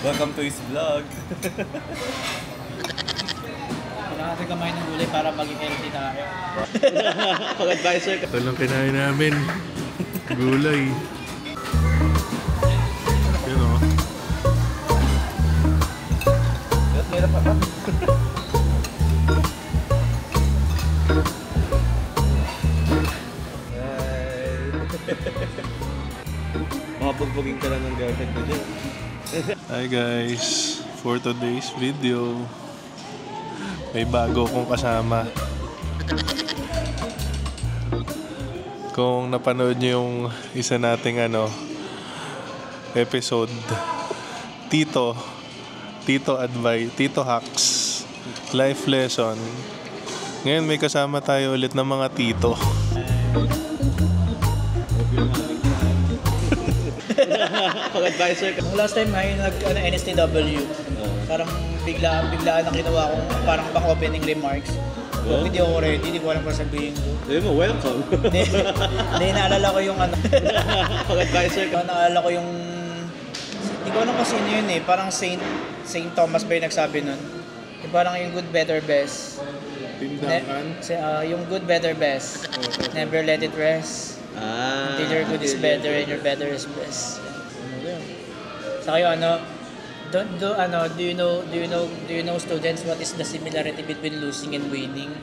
Welcome to his vlog. Kailangan natin kumain ng gulay para maging healthy tayo. Pag-advisor ka. Ito lang kinain namin. Gulay. Yun o. Meron pa pa. Makapagbuging ka lang ng girlfriend ko dyan. Hi guys. For today's video, may bago kong kasama. Kung napanood niyo yung isa nating episode, Tito Advice, Tito Hacks, Life Lesson. Ngayon may kasama tayo ulit ng mga tito. Pag-advisor ka. Last time ngayon NSTW, parang biglaan na ginawa ko parang pang-opening remarks. Oh? Hindi ako ready, hindi ko alam kung sabihin ko. Sabi mo, welcome. Hindi, naalala ko yung Pag-advisor ka. Naalala ko yung, hindi ko alam kung sino yun eh, parang Saint Thomas ba yung nagsabi nun? Yung parang yung good, better, best. Tindakan. Yung good, better, best. Never let it rest. Until your good is better and your better is best. Saka yung do you know students what is the similarity between losing and winning?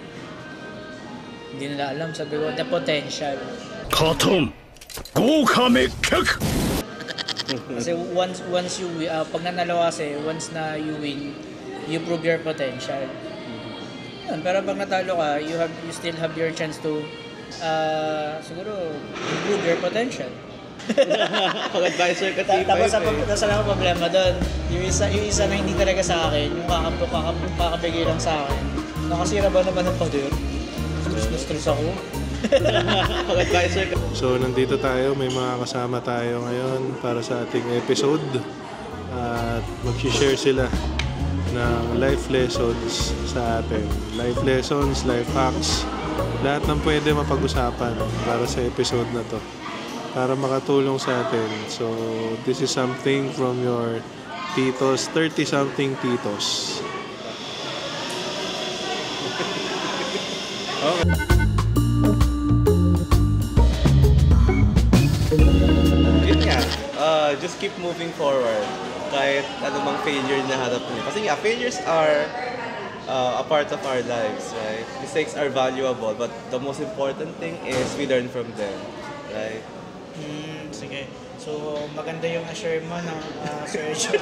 Hindi nila alam. Sabi ko, the potential. Katon! Gokame kek! Kasi once you pag nanalo kasi, once na you win, you prove your potential. Yun, pero pag natalo ka, you still have your chance to siguro improve your potential. Pag-advisor ka, T5 Tapos nasa lang ang problema doon. Yung isa na hindi talaga sa akin, yung kakabigay lang sa akin. Nakasira ba naman ng pader? Stress ako. Pag-advisor ka. So nandito tayo, may mga kasama tayo ngayon para sa ating episode. At mag-share sila ng life lessons sa atin. Life lessons, life hacks, lahat ng pwede mapag-usapan para sa episode na to, para makatulong sa atin. So this is something from your titos, 30-something titos. Yun nga, just keep moving forward kahit anumang failure na harap niyo. Kasi nga, failures are a part of our lives, right? Mistakes are valuable, but the most important thing is we learn from them, right? Sige. So, maganda yung assure mo, no? Sergio.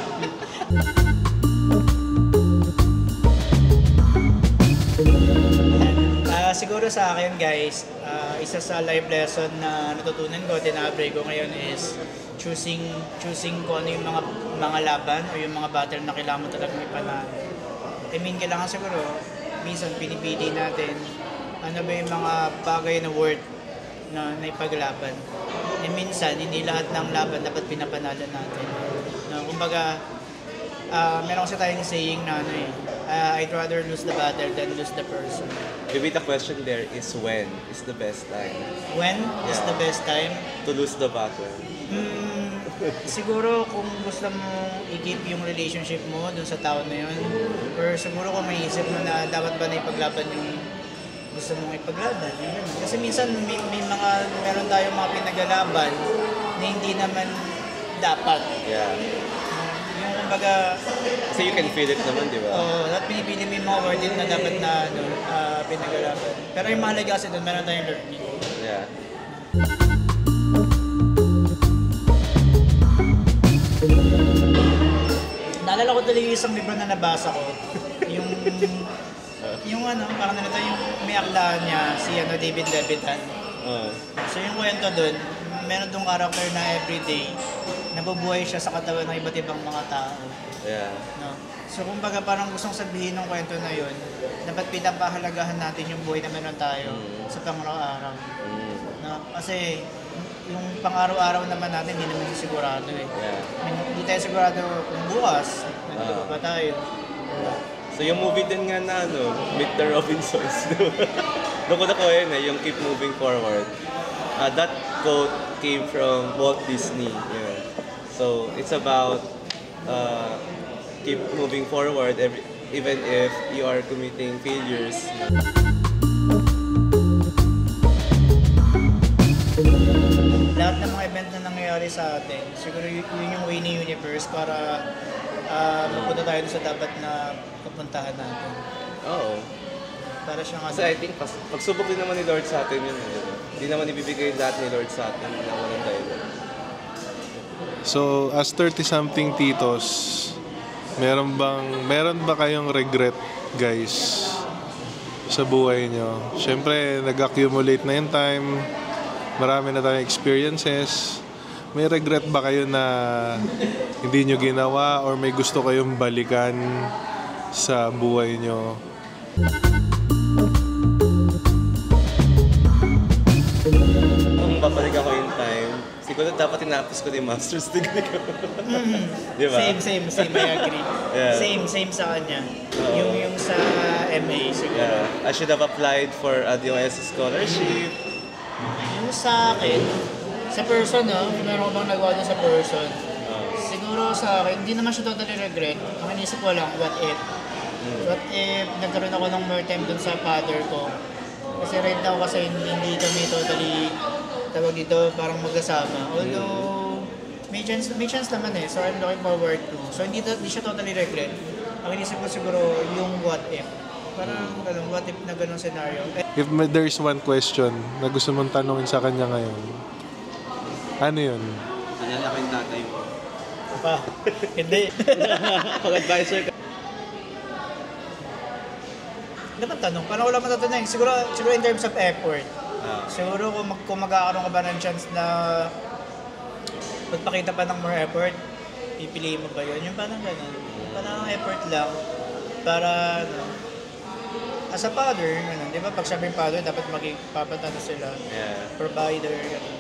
Siguro sa akin, guys, isa sa life lesson na natutunan ko, tinabray ko ngayon is choosing kung ano yung mga laban o yung mga battle na kailangan mo talagang ipanalo. I mean, kailangan siguro, minsan pinipili natin ano ba yung mga bagay na worth na ipaglaban. E minsan, hindi lahat ng laban dapat pinapanalo natin. No, kumbaga, meron kasi tayong saying na I'd rather lose the battle than lose the person. Maybe the question there is when is the best time? When is the best time? To lose the battle. Siguro kung gusto mo i-keep yung relationship mo dun sa tao na yun, or siguro kung may isip mo na dapat ba na ipaglaban yung gusto mong ipaglaban. Kasi minsan meron tayong mga pinaglalaban na hindi naman dapat. Yeah. Yung kumbaga, Kasi you can feel it naman, di ba? at pinipili mo yung mga word na dapat na pinaglalaban. Pero yung mahalaga kasi doon, meron tayong learning. Yeah. Naalala ko talaga yung isang libro na nabasa ko. yung parang nalito yung may akda niya, si David Levitan. So yung kwento doon, meron dong character na everyday, nabubuhay siya sa katawan ng iba't ibang mga tao. Yeah. No? So kumbaga parang gustong sabihin ng kwento na yun, dapat pinapahalagahan natin yung buhay na meron tayo sa pang-araw-araw. No? Kasi yung pang-araw-araw naman natin, hindi naman sigurado eh. Yeah. Hindi tayo sigurado kung bukas, nandito pa tayo. So yung movie din nga na Meet the Robinsons. Doon ko nakuha yun yung keep moving forward. That quote came from Walt Disney. Yeah. So it's about keep moving forward even if you are committing failures. Lahat ng mga event na nangyayari sa atin, siguro yun yung way ni Universe para mapunta tayo sa dapat na pupuntahan natin. Oo. Para siyang Kasi I think pagsubok din naman ni Lord sa atin yun. Hindi naman ibibigay lahat ni Lord sa atin na walang dahilan. So, as 30-something titos, meron ba kayong regret, guys, sa buhay nyo? Siyempre, nag-accumulate na yung time, marami na tayong experiences. May regret ba kayo na hindi nyo ginawa or may gusto kayong balikan sa buhay nyo? Kung babalik ako in time, siguro dapat tinapos ko yung master's degree ko. Di ba? Same, I agree. Yeah. Same sa kanya. Yung sa MA siguro. Yeah. I should have applied for a DOS scholarship. Yung sa akin, sa person, meron ko bang nagawa doon sa person? Siguro sa akin, hindi naman siya totally regret. Ang inisip ko lang, what if? What if nagkaroon ako ng more time dun sa father ko? Kasi right now kasi hindi kami totally tawag dito parang magkasama. Although may chance naman so I'm looking forward to. So hindi siya totally regret. Ang inisip ko siguro yung what if. Parang what if na ganung scenario. If there's one question na gusto mong tanongin sa kanya ngayon, ano yun? Alala ko yung tatay mo. Pa, hindi. Pag-advisor ka. Dapat tanong, parang wala matatanong. Siguro in terms of effort. Siguro kung magkakaroon ka ba ng chance na magpakita pa ng more effort, pipiliin mo ba yun? Yung parang ganun. Parang effort lang. Para, as a father, di ba? Pag sabing father, dapat magpapatano sila. Yeah. Provider, ganun.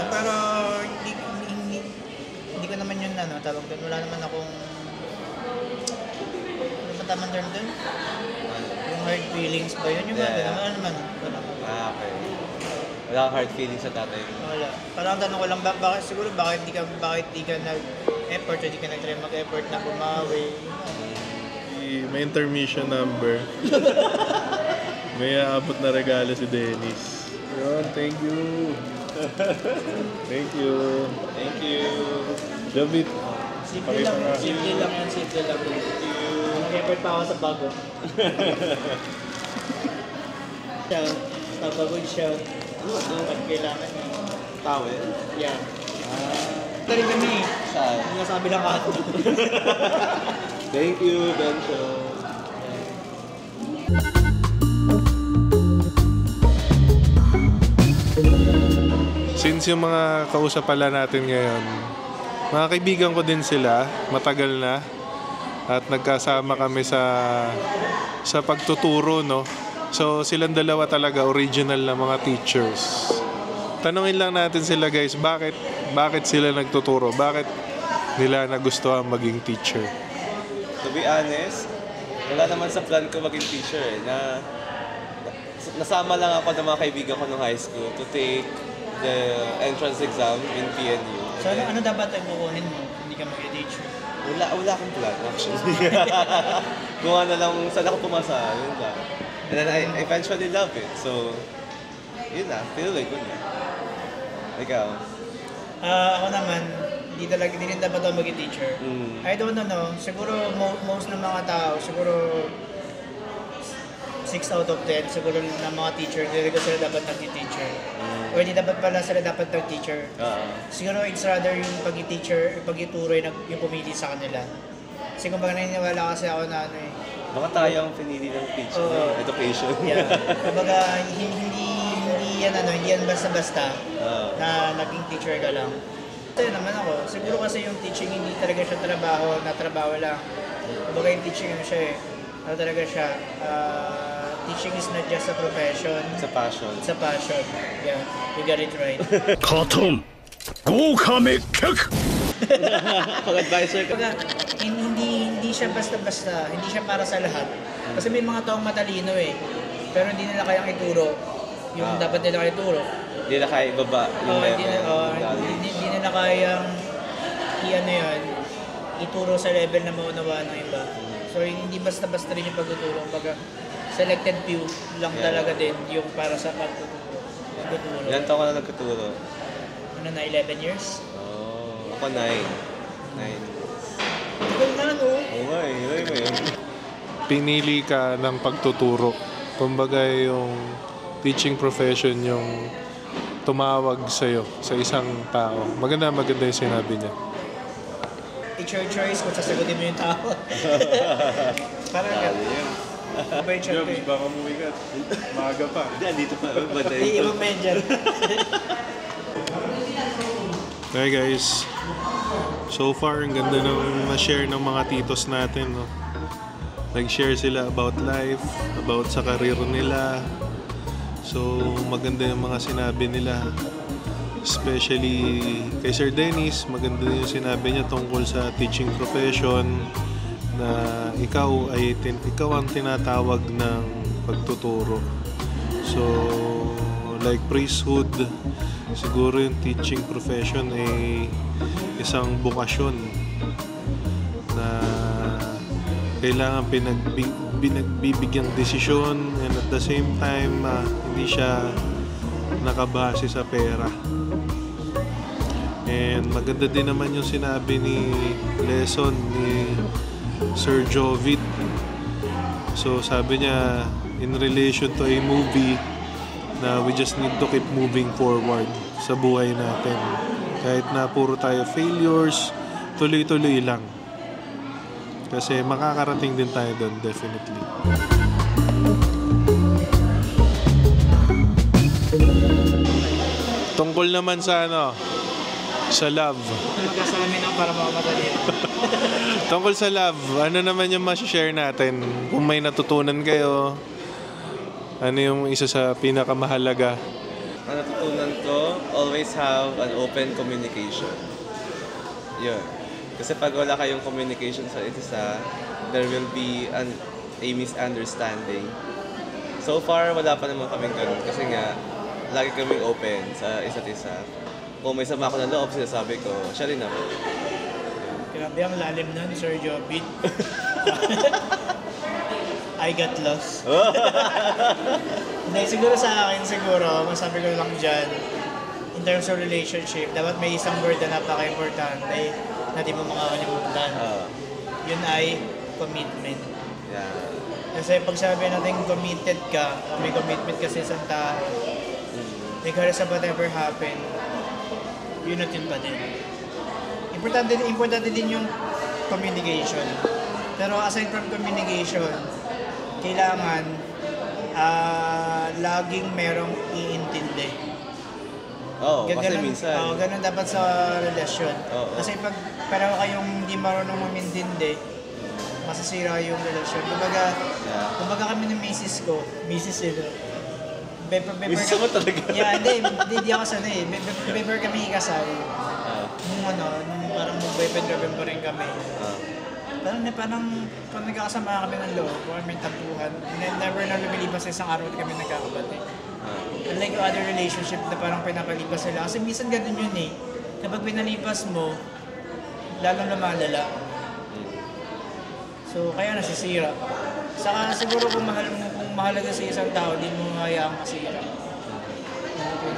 Pero hindi ko naman yun, tawag doon. Wala naman akong, ano ba tamang term doon? Yung hard feelings ba yun? Yung mga ganun, ano naman? Okay. Wala kang hard feelings sa tatay mo? Wala. Parang tanong ko lang, bakit di ka nag-effort o di ka nag-try mag-effort na bumawi? May intermission number. May aabot na regalo si Dennis. Yun, thank you. Thank you. Thank you. Jobit. Simple lang yan. Mag-effort pa ako sa bago. Siya, papagod siya. Pag kailangan niya. Towel? Yeah. Ito rin kami. Saan? Yung nasabi lang ako. Thank you, Bencho. Since yung mga kausap pala natin ngayon, mga kaibigan ko din sila, matagal na. At nagkasama kami sa pagtuturo, no? So, silang dalawa talaga original na mga teachers. Tanungin lang natin sila, guys, bakit sila nagtuturo? Bakit nila nagustuhan maging teacher? To be honest, wala naman sa plan ko maging teacher nasama lang ako ng mga kaibigan ko nung high school to take the entrance exam in PNU. So, ano dapat ang kukunin mo? Hindi ka mag-teacher? Wala akong plan, actually. Kung ano lang, saan ako pumasa, yun lang. And then I eventually love it. So, yun na, tinuloy ko na. Ikaw? Ako naman, hindi rin dapat ako maging teacher. I don't know, siguro most ng mga tao, siguro 6 out of 10, siguro ng mga teacher, hindi ko sila dapat nag-teacher. O hindi dapat pala sila dapat nag-teacher. Siguro it's rather yung pag-teacher, pag-ituro yung pumili sa kanila. Kasi kung baga naniniwala kasi ako na Baka tayo ang pinili ng teacher, education. Yeah. Kumbaga, hindi yan basta-basta na naging teacher ka lang. Ito naman ako, siguro kasi yung teaching hindi talaga siya trabaho lang. Kumbaga yung teaching talaga siya, teaching is not just a profession. It's a passion. It's a passion. Yeah, you got it right. カトン豪華滅却 Pag-advisor ka. Kumbaga, hindi siya basta-basta, hindi siya para sa lahat. Kasi may mga taong matalino pero hindi nila kayang ituro yung dapat nila ituro. Hindi na kaya ibaba yung Hindi nila kayang ituro sa level na maunawaan ng iba. So hindi basta-basta rin yung pagtuturo. Kumbaga, selected few lang talaga din yung para sa pagtuturo. Ilan taon ka na nagtuturo? Ano na, 11 years? Ako 9. 9. Tagal na no? Oo nga eh, yun mo yun. Pinili ka ng pagtuturo. Kumbaga yung teaching profession yung tumawag sa'yo, sa isang tao. Maganda yung sinabi niya. It's your choice kung sasagutin mo yung tao. Parang gano'n. Ba yung choice ko eh. baka umuwi ka. Maaga pa. Hindi, andito pa. Hindi, ibang medyan. Okay guys, so far ang ganda ng na-share ng mga titos natin, no? Nag-share sila about life, about sa career nila. So maganda yung mga sinabi nila. Especially kay Sir Dennis, maganda yung sinabi niya tungkol sa teaching profession na ikaw ang tinatawag ng pagtuturo. So like priesthood, siguro yung teaching profession ay isang bukasyon na kailangan pinagbibigyan desisyon, and at the same time hindi siya nakabase sa pera. And maganda din naman yung sinabi ni lesson ni Sir Jovid. So sabi niya, in relation to a movie, na we just need to keep moving forward sa buhay natin. Kahit na puro tayo failures, tuloy-tuloy lang. Kasi makakarating din tayo doon, definitely. Tungkol naman sa sa love. Magkasalamin ako para makamadali. Tungkol sa love, ano naman yung ma-share natin? Kung may natutunan kayo, ano yung isa sa pinakamahalaga? Ang natutunan ko, always have an open communication. Yun. Kasi pag wala kayong communication sa isa, there will be a misunderstanding. So far, wala pa naman kaming ganun. Kasi nga, lagi kaming open sa isa't isa. Kung may sama ako ng loob, sinasabi ko, siya rin ako. Grabe ang lalim nun, Sir Jobit. I got lost. Hindi, siguro sa akin, masabi ko lang dyan, in terms of relationship, dapat may isang word na napaka-importante na di mo makakalimutan. Yun ay commitment. Yeah. Kasi pag sabi natin committed ka, o may commitment ka sa isang tao, regardless of whatever happen, yun at yun pa din. Importante din yung communication. Pero aside from communication, kailangan laging merong iintindi. Kasi minsan. Ganun dapat sa relasyon. Kasi pag pareho kayong hindi marunong umintindi, masasira yung relasyon. Kumbaga kami ng misis ko, misis ito. Misis mo talaga? Yeah, hindi ako sanay. Before kami ikasal, nung parang mag-boyfriend pa rin kami. Parang pag nagkakasama kami ng loob, or may tampuhan, never na lumilipas sa isang araw kami nagkakabati. Unlike yung other relationship na parang pinapalipas sila. Kasi minsan ganun yun eh. Kapag pinalipas mo, lalong lumalala. So, kaya nasisira. Saka siguro kung mahalaga sa isang tao, di mo hayaang masira.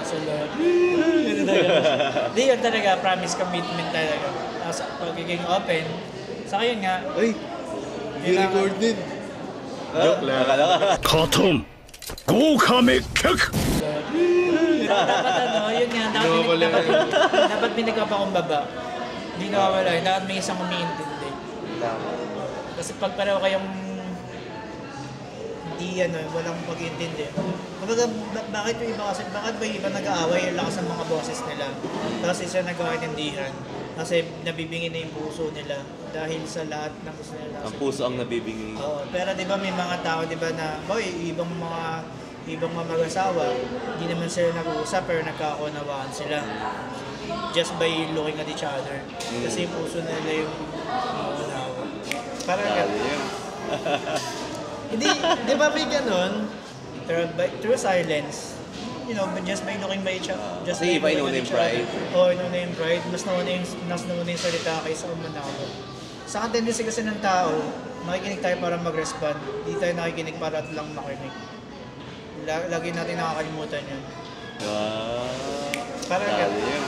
Sa loob. Hindi yun talaga, promise commitment talaga. Sa pagiging open, saka yun nga. Ay, i-recorded. Joke lang. Katom, Gokame Kek! Dapat yun nga, dapat pinagpapakumbaba. Hindi nawawala, dapat may isang umiintindi. Kasi pag pareho kayong walang pag-intindi. Bakit yung iba kasi, bakit ba yung iba nag-aaway yung lakas ng mga boses nila? Tapos isa nag-aaway-intindihan. Kasi nabibingin na yung puso nila dahil sa lahat ng gusto nila. Ang puso ang nabibingi. Pero di ba may mga tao di ba na, ibang mga mag-asawa, hindi naman sila nag-uusap pero nagkakaunawaan sila. Just by looking at each other. Kasi yung puso nila yung unawa. Parang gano'n. Hindi, di ba may gano'n? Through silence, but just by looking by each other. Kasi iba inuna yung pride. Oo, inuna yung pride. Mas nauna yung salita kaysa umanawa. sa tendency kasi ng tao, nakikinig tayo para mag-respond. Hindi tayo nakikinig para lang makinig. Lagi natin nakakalimutan yun. Parang Dali yun.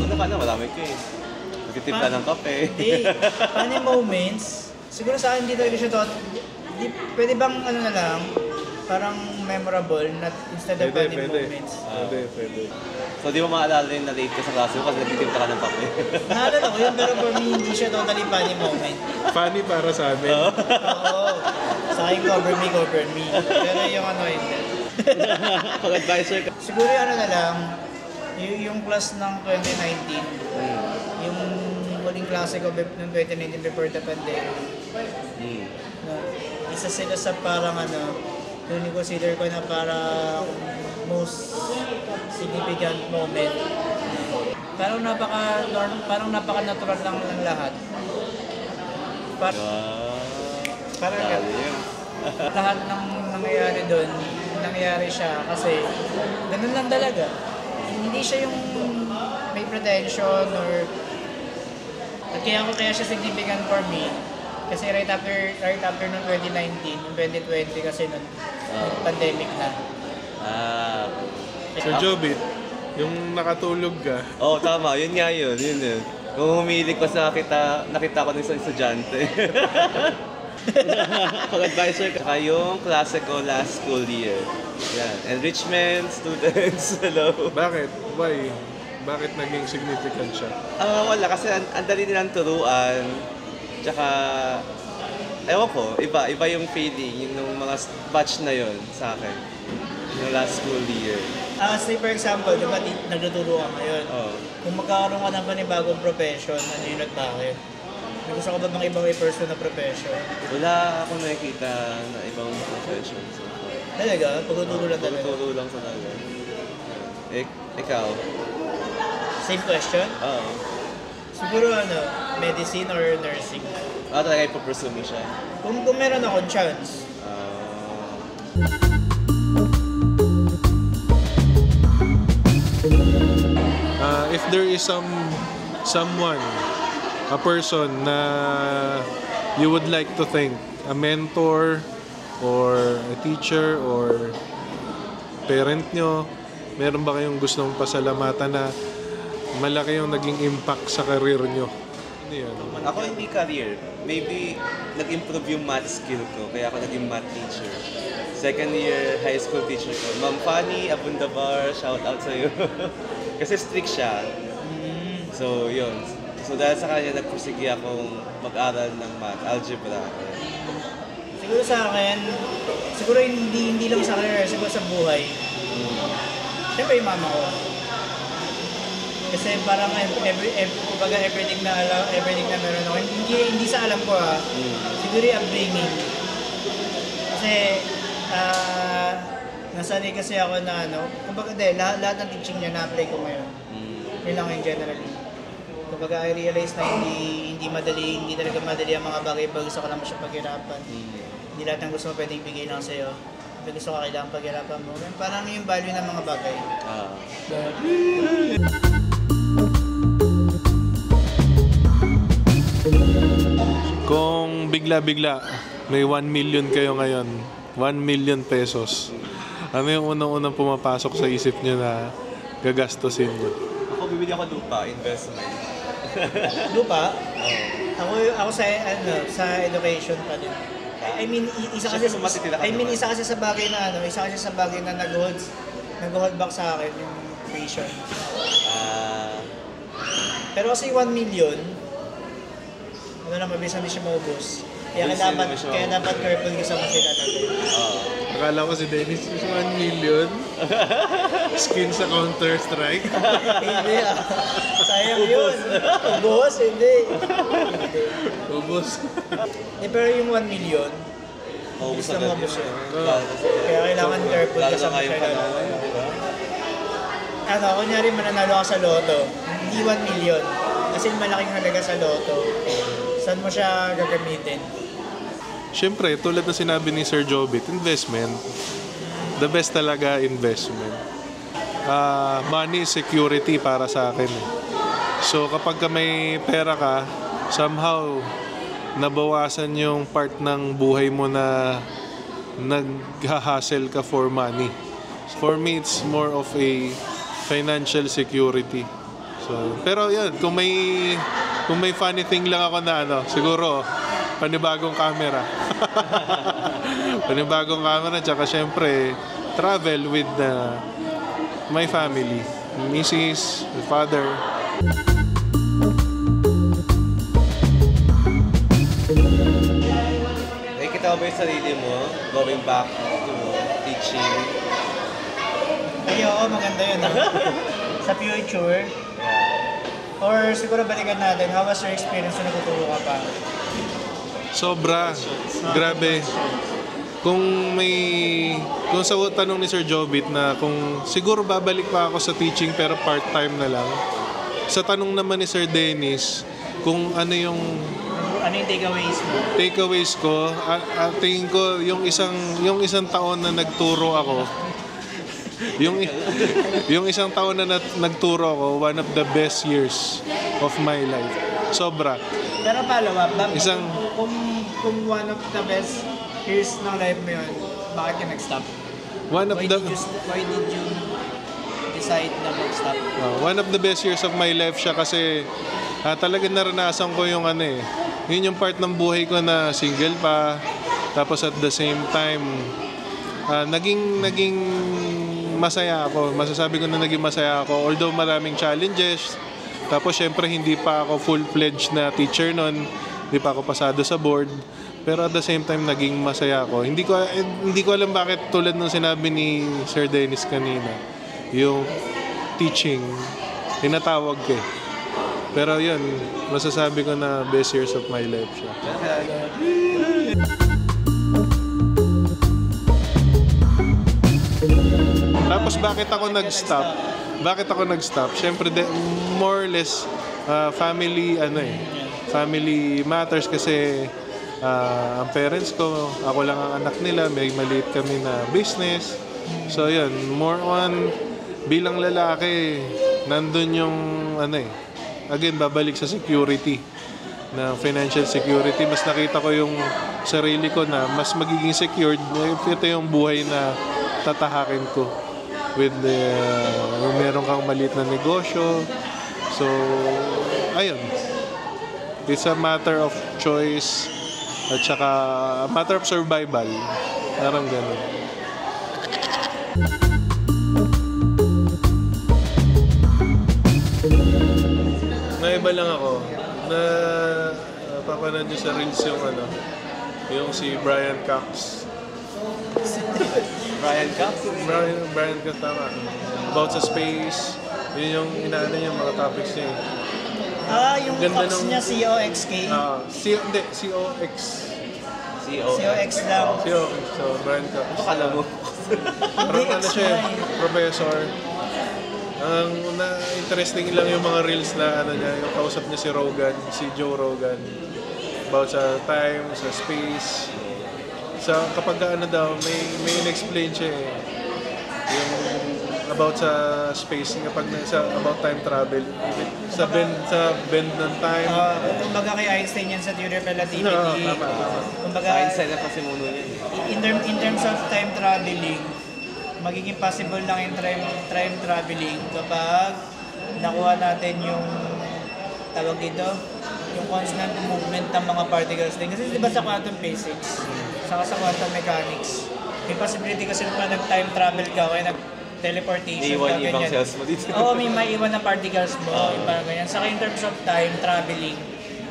Ano ka na, marami ka eh. Nagtitimpla ng kape. Hindi. Funny moments, siguro sa akin hindi talaga siya pwede bang ano na lang, parang memorable, not instead of funny moments. Pwede. So di mo maalala yung na-late ka sa klase mo kasi nagtitimpla ka ng kape. Naalala ko yun, pero for me, hindi siya totally funny moment. Funny para sa amin. Oo. Sa akin, cover me. Pero yung ano, hindi. Pag-advisor ka. Siguro yung ano na lang, yung class ng 2019, yung huling klase ko noong 2019 before the pandemic. No, isa sila sa parang ano, yung consider ko na parang most significant moment. Parang napaka-natural lang ng lahat. Parang Dali yun. lahat ng nangyayari doon, nangyayari siya kasi ganun lang talaga. Hindi siya yung may pretension or at kaya siya significant for me kasi right after noong 2019, noong 2020 kasi noong pandemic na. Sir Jobit, yung nakatulog ka, Oo, tama. Yun nga yun. Kung humilig ko sa nakita ko ng isang estudyante. Pag-advisor ka. Saka yung klase ko last school year. Yan. Enrichment, students, hello. bakit? Why? Bakit naging significant siya? Wala, kasi ang dali nilang turuan. Tsaka, ewan ko, iba yung feeling, yung mga batch na yon sa akin. Yung last school year. Say for example, di ba nagtuturo ka ngayon? Oo. Kung magkakaroon ka ng panibagong profession, ano yun at bakit? May gusto ka ba bang ibang i-pursue na profession? Wala akong nakikita na ibang profession. So, Talaga? Pagtuturo lang talaga? Pagtuturo lang sa talaga. Ikaw? Same question? Oo. Siguro ano, medicine or nursing? Talaga ipapursue mo siya. Kung meron akong chance. If there is someone, a person na you would like to thank, a mentor or a teacher or parent nyo, meron ba kayong gustong pasalamatan na malaki yung naging impact sa career nyo? Ano yan? Ako hindi career. Maybe nag-improve yung math skill ko, kaya ako naging math teacher. Second year high school teacher ko. Ma'am Fanny Abundabar, shout out sa'yo. Kasi strict siya. So, yun. So, dahil sa kanya, nagpursige akong mag-aral ng math, algebra. Siguro sa akin, siguro hindi lang sa career, siguro sa buhay. Siyempre yung mama ko. Kasi parang everything na meron ako, hindi sa alam ko siguro yung upbringing. Kasi nasanay kasi ako na kumbaga lahat ng teaching niya na-apply ko ngayon. Yun lang yung generally. Kumbaga I realize na hindi talaga madali ang mga bagay pag gusto ko naman siya paghirapan. Hindi lahat ng gusto mo pwedeng ibigay lang sa'yo. Pag gusto ko kailangan paghirapan mo. Parang yung value ng mga bagay. Kung bigla-bigla may 1 million kayo ngayon, 1 million pesos, ano yung unang-unang pumapasok sa isip nyo na gagastusin nyo? Ako, bibili ako lupa, investment. Lupa? Ako sa education pa din. I mean, isa kasi sa bagay na nag-hold back sa akin yung tuition. Pero kasi 1 million, mabilis na siya maubos. Kaya dapat careful ka sa masila natin. Akala ko si Dennis is 1 million. Skin sa Counter-Strike. Hindi sayang yun. Ubos, hindi. Ubos. Pero yung 1 million, Maubos na agad maubos yun. yun. Kaya kailangan careful ka sa masila natin. Kunyari mananalo ka sa loto, hindi 1 million. Kasi malaking halaga sa loto. Saan mo siya gagamitin? Siyempre, tulad na sinabi ni Sir Jobit, investment. The best talaga investment. money is security para sa akin. So kapag ka may pera ka, somehow nabawasan yung part ng buhay mo na nag-hustle ka for money. For me, it's more of a financial security. So, pero yun, kung may funny thing lang ako na siguro panibagong camera. Panibagong camera, tsaka syempre travel with my family, Mrs., father. Nakikita mo ba yung sarili mo going back to teaching? Ay, oo, maganda yun. Sa future, or siguro balikan natin, how was your experience na nagtuturo ka pa? Sobra. Grabe. Kung sa tanong ni Sir Jobit na kung siguro babalik pa ako sa teaching pero part-time na lang. Sa tanong naman ni Sir Dennis, kung ano yung takeaways mo? Takeaways ko, tingin ko yung isang taon na nagturo ako, yung isang taon na nagturo ako, one of the best years of my life. Sobra. Pero follow up, kung one of the best years ng life mo yun, bakit ka nag-stop? Why did you decide na mag-stop? One of the best years of my life siya kasi talagang naranasan ko yung yun yung part ng buhay ko na single pa, tapos at the same time naging masaya ako. Masasabi ko na naging masaya ako although maraming challenges. Tapos syempre hindi pa ako full-fledged na teacher noon, hindi pa ako pasado sa board. Pero at the same time, naging masaya ako. Hindi ko alam bakit tulad ng sinabi ni Sir Dennis kanina, yung teaching, tinatawag ko eh. Pero yun, masasabi ko na best years of my life siya. Tapos bakit ako nag-stop? Siyempre, more or less, family matters kasi ang parents ko, ako lang ang anak nila, may maliit kami na business. So yun, more on bilang lalaki, nandun yung again, babalik sa security, na financial security. Mas nakita ko yung sarili ko na mas magiging secured. Ito yung buhay na tatahakin ko with meron kang maliit na negosyo. So ayun, it's a matter of choice at saka a matter of survival. Parang ganun. Naiba lang ako na papanood nyo sa Reels yung si Brian Cox. Brian Cox? Brian Cox, tama. About sa space, yun yung inaano niya, mga topics niya. Yung Cox niya, COXK? Hindi, COX. COX lang. COX, so Brian Cox. Ano kala mo? Parang siya, professor. Ang interesting lang yung mga reels na yung kausap niya si Rogan, si Joe Rogan. About sa time, sa space. Kapag daw, may in-explain siya yung about sa space, kapag about time travel, sa bend ng time. Kumbaga kay Einstein yan sa theory of relativity. Tama. Kumbaga, Einstein na kasi muna yun. In terms of time traveling, magiging possible lang yung time traveling kapag nakuha natin yung tawag dito, yung constant movement ng mga particles din. Kasi diba sa quantum physics, saka sa quantum mechanics, may possibility kasi na nag-time travel ka, kaya nag-teleportation ka, ganyan. Ibang cells mo dito. Oo, may maiwan na particles mo, parang ganyan. Saka in terms of time traveling,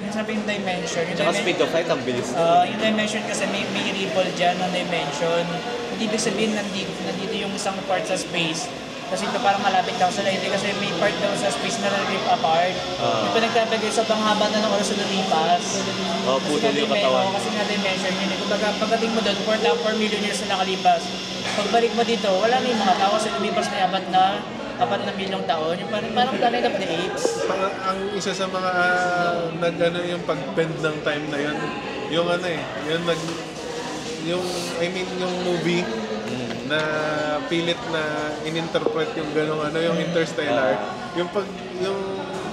yung sabi yung dimension. Tsaka speed of light, ang bilis. Yung dimension kasi may ripple dyan ng dimension. Hindi ibig sabihin nandito yung isang part sa space. Kasi ito parang malapit lang sila. Hindi kasi may part daw sa space na rip apart. Yung pinagkabagay sa haba na ng oras na lumipas. Putol yung katawan. Kasi nga dimension yun. Kumbaga pagdating mo doon, 4 million years na nakalipas. Pagbalik mo dito, wala na yung mga tao kasi lumipas na apat na milyong taon. Yung parang Planet of the Apes. Ang isa sa mga yung pag-bend ng time na yun, yung yung movie, na pilit na ininterpret yung gano'ng ano, yung Interstellar. Yung pag, yung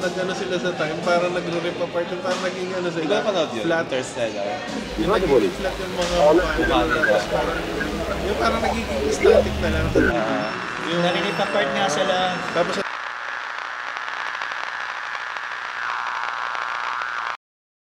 nag-ano sila sa time, parang nagre-rip apart, yung parang naging ano Hindi ko sila, napanood yun, flat. Interstellar. Yung naging flat yung mga mukha nila, tapos parang, yung parang nagiging static na lang. Narinip apart nga sila. Tapos